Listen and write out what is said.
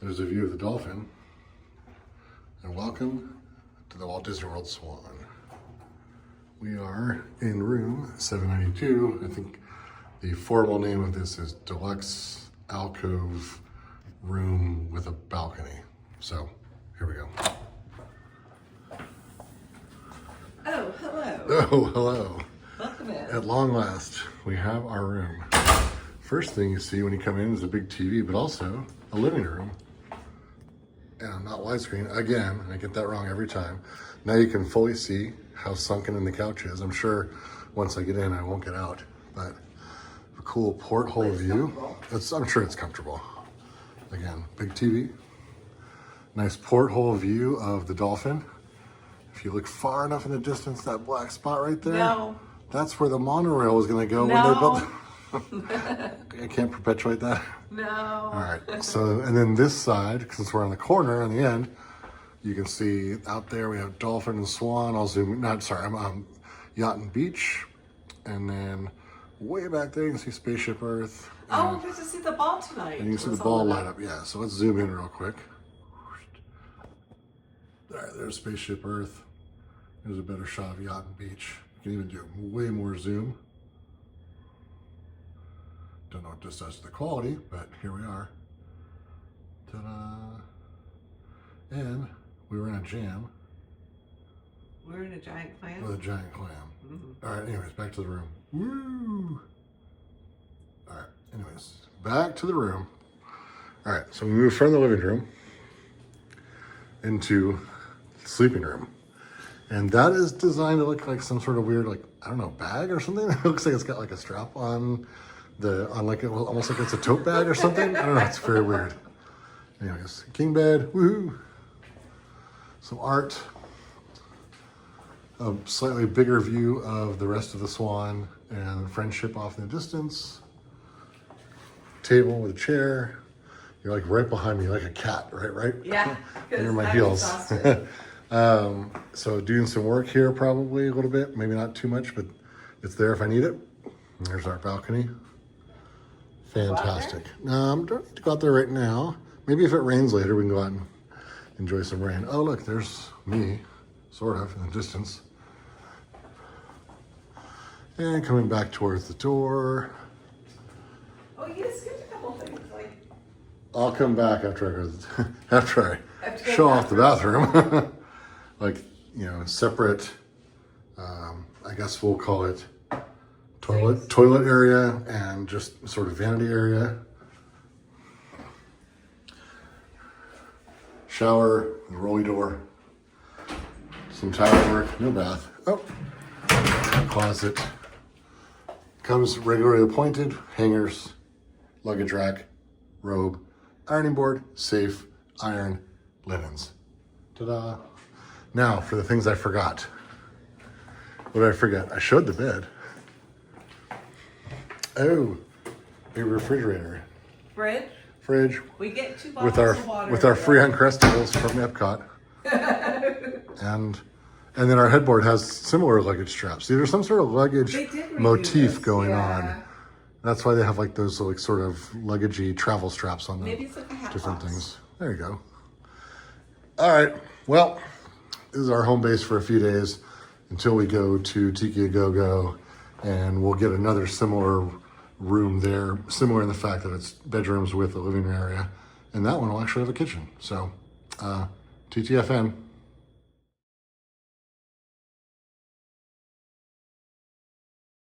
There's a view of the dolphin. And welcome to the Walt Disney World Swan. We are in room 792. I think the formal name of this is Deluxe Alcove Room with a Balcony. So here we go. Oh, hello. Oh, hello. Welcome in. At long last, we have our room. First thing you see when you come in is a big TV, but also a living room. And not widescreen, again, I get that wrong every time. Now you can fully see how sunken in the couch is. I'm sure once I get in, I won't get out, but a cool porthole view. I'm sure it's comfortable. Again, big TV. Nice porthole view of the dolphin. If you look far enough in the distance, that black spot right there, No. that's where the monorail was gonna go No. when they built. I can't perpetuate that. No. All right, so, and then this side, since we're on the corner on the end, you can see out there we have Dolphin and Swan. I'll zoom, I'm Yacht and Beach. And then way back there, you can see Spaceship Earth. Oh, we get to see the ball tonight. And you can see the ball light up, yeah. So let's zoom in real quick. All right, there's Spaceship Earth. There's a better shot of Yacht and Beach. You can even do way more zoom. Don't know what this does to the quality, but here we are. Ta-da! And we were in a jam. We're in a giant clam. With a giant clam. Mm-hmm. All right, anyways, back to the room. Woo! All right, anyways, back to the room. All right, so we move from the living room into the sleeping room. And that is designed to look like some sort of weird, like, I don't know, bag or something. It looks like it's got like a strap on like almost like it's a tote bag or something. I don't know, it's very weird. Anyways, king bed, woohoo. Some art. A slightly bigger view of the rest of the Swan and Friendship off in the distance. Table with a chair. You're like right behind me, like a cat, right? Yeah. Under my heels. So doing some work here probably a little bit, maybe not too much, but it's there if I need it. And there's our balcony. Fantastic. Don't need to go out there right now. Maybe if it rains later, we can go out and enjoy some rain. Oh, look, there's me, sort of, in the distance. And coming back towards the door. Oh, you skipped a couple things. Like, I'll come back after I show off the bathroom. Like, you know, separate, I guess we'll call it toilet area and just sort of vanity area. Shower, the rolly door, some tile work, no bath. Oh, closet. Comes regularly appointed, hangers, luggage rack, robe, ironing board, safe, iron, linens. Ta-da. Now for the things I forgot. What did I forget? I showed the bed. Oh, a refrigerator. Fridge. We get 2 bottles of water. With our free Uncrustables from Epcot. and then our headboard has similar luggage straps. See, there's some sort of luggage motif going on. That's why they have like those like sort of luggagey travel straps on them. Maybe it's like a hat different box. things. There you go. All right. Well, this is our home base for a few days until we go to Tiki A Go-Go, and we'll get another similar room there, similar in the fact that it's bedrooms with a living area, and that one will actually have a kitchen. So, TTFN.